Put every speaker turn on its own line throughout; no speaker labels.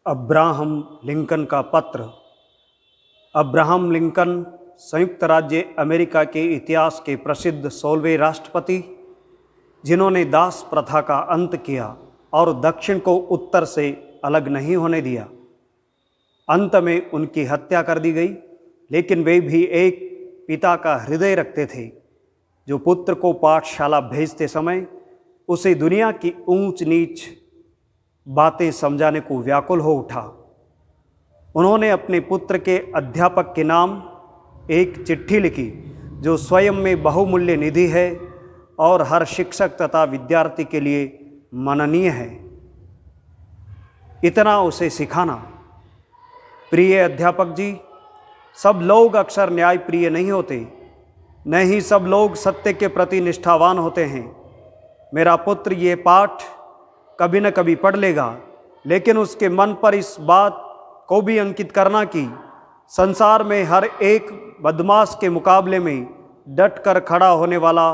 Abraham Lincoln का पत्र। Abraham Lincoln संयुक्त राज्य अमेरिका के इतिहास के प्रसिद्ध 16वें राष्ट्रपति, जिन्होंने दास प्रथा का अंत किया और दक्षिण को उत्तर से अलग नहीं होने दिया। अंत में उनकी हत्या कर दी गई, लेकिन वे भी एक पिता का हृदय रखते थे, जो पुत्र को पाठशाला भेजते समय उसे दुनिया की ऊंच नीच बातें समझाने को व्याकुल हो उठा। उन्होंने अपने पुत्र के अध्यापक के नाम एक चिट्ठी लिखी, जो स्वयं में बहुमूल्य निधि है और हर शिक्षक तथा विद्यार्थी के लिए मननीय है। इतना उसे सिखाना। प्रिय अध्यापक जी, सब लोग अक्सर न्यायप्रिय नहीं होते, न ही सब लोग सत्य के प्रति निष्ठावान होते हैं। मेरा पुत्र ये पाठ कभी न कभी पढ़ लेगा, लेकिन उसके मन पर इस बात को भी अंकित करना कि संसार में हर एक बदमाश के मुकाबले में डट कर खड़ा होने वाला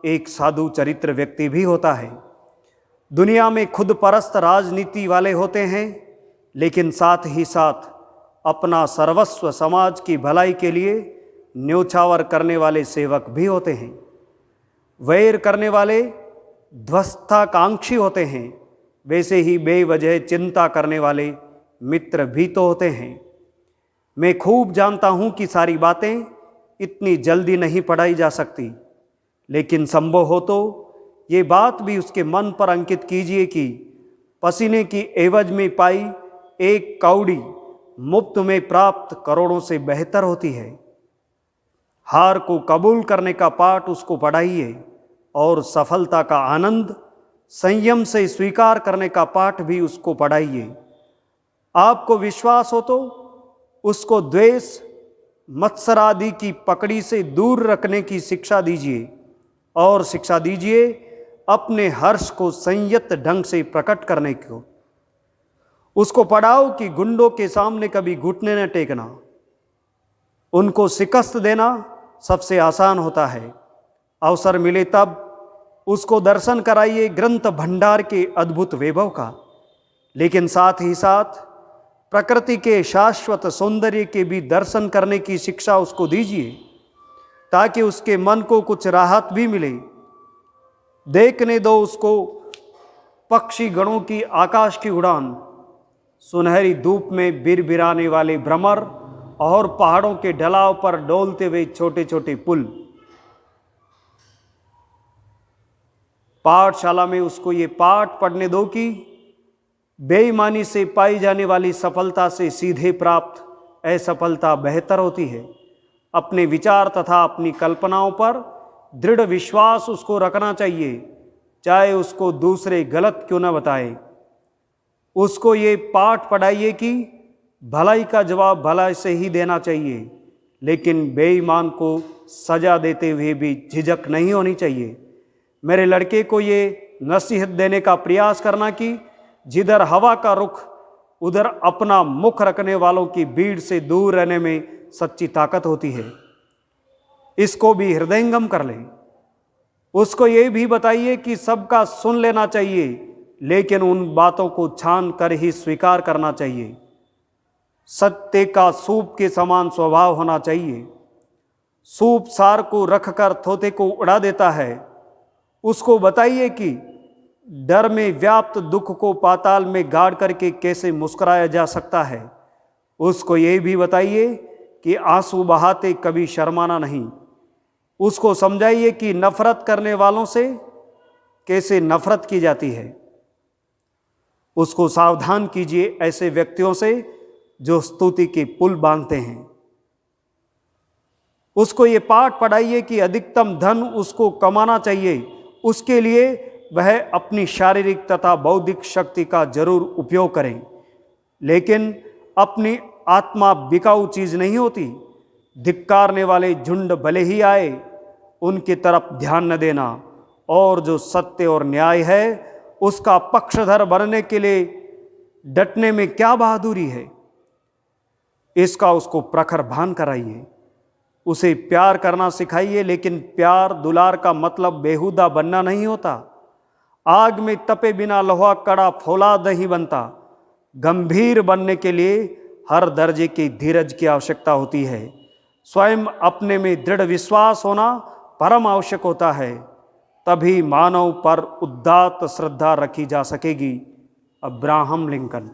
एक साधु चरित्र व्यक्ति भी होता है। दुनिया में खुद परस्त राजनीति वाले होते हैं, लेकिन साथ ही साथ अपना सर्वस्व समाज की भलाई के लिए न्योछावर करने वाले सेवक भी होते हैं। वैर करने वाले ध्वस्ताकांक्षी होते हैं, वैसे ही बेवजह चिंता करने वाले मित्र भी तो होते हैं। मैं खूब जानता हूँ कि सारी बातें इतनी जल्दी नहीं पढ़ाई जा सकती, लेकिन संभव हो तो ये बात भी उसके मन पर अंकित कीजिए कि पसीने की एवज में पाई एक कौड़ी मुफ्त में प्राप्त करोड़ों से बेहतर होती है। हार को कबूल करने का पाठ उसको पढ़ाइए और सफलता का आनंद संयम से स्वीकार करने का पाठ भी उसको पढ़ाइए। आपको विश्वास हो तो उसको द्वेष, मत्सर आदि की पकड़ी से दूर रखने की शिक्षा दीजिए, और शिक्षा दीजिए अपने हर्ष को संयत ढंग से प्रकट करने को। उसको पढ़ाओ कि गुंडों के सामने कभी घुटने न टेकना। उनको शिकस्त देना सबसे आसान होता है। अवसर मिले तब उसको दर्शन कराइए ग्रंथ भंडार के अद्भुत वैभव का, लेकिन साथ ही साथ प्रकृति के शाश्वत सौंदर्य के भी दर्शन करने की शिक्षा उसको दीजिए, ताकि उसके मन को कुछ राहत भी मिले। देखने दो उसको पक्षी गणों की आकाश की उड़ान, सुनहरी धूप में बिरबिराने वाले भ्रमर और पहाड़ों के ढलाव पर डोलते हुए छोटे छोटे पुल। पाठशाला में उसको ये पाठ पढ़ने दो कि बेईमानी से पाई जाने वाली सफलता से सीधे प्राप्त असफलता बेहतर होती है। अपने विचार तथा अपनी कल्पनाओं पर दृढ़ विश्वास उसको रखना चाहिए, चाहे उसको दूसरे गलत क्यों न बताए। उसको ये पाठ पढ़ाइए कि भलाई का जवाब भलाई से ही देना चाहिए, लेकिन बेईमान को सजा देते हुए भी झिझक नहीं होनी चाहिए। मेरे लड़के को ये नसीहत देने का प्रयास करना कि जिधर हवा का रुख, उधर अपना मुख रखने वालों की भीड़ से दूर रहने में सच्ची ताकत होती है। इसको भी हृदयंगम कर लें। उसको ये भी बताइए कि सबका सुन लेना चाहिए, लेकिन उन बातों को छान कर ही स्वीकार करना चाहिए। सत्य का सूप के समान स्वभाव होना चाहिए। सूप सार को रखकर तोते को उड़ा देता है। उसको बताइए कि डर में व्याप्त दुख को पाताल में गाड़ करके कैसे मुस्कुराया जा सकता है। उसको ये भी बताइए कि आंसू बहाते कभी शर्माना नहीं। उसको समझाइए कि नफरत करने वालों से कैसे नफरत की जाती है। उसको सावधान कीजिए ऐसे व्यक्तियों से जो स्तुति के पुल बांधते हैं। उसको ये पाठ पढ़ाइए कि अधिकतम धन उसको कमाना चाहिए, उसके लिए वह अपनी शारीरिक तथा बौद्धिक शक्ति का जरूर उपयोग करें, लेकिन अपनी आत्मा बिकाऊ चीज नहीं होती। धिक्कारने वाले झुंड भले ही आए, उनकी तरफ ध्यान न देना, और जो सत्य और न्याय है उसका पक्षधर बनने के लिए डटने में क्या बहादुरी है। इसका उसको प्रखर भान कराइए। उसे प्यार करना सिखाइए, लेकिन प्यार दुलार का मतलब बेहुदा बनना नहीं होता। आग में तपे बिना लोहा कड़ा फौलाद नहीं बनता। गंभीर बनने के लिए हर दर्जे की धीरज की आवश्यकता होती है। स्वयं अपने में दृढ़ विश्वास होना परम आवश्यक होता है, तभी मानव पर उदात्त श्रद्धा रखी जा सकेगी। Abraham Lincoln.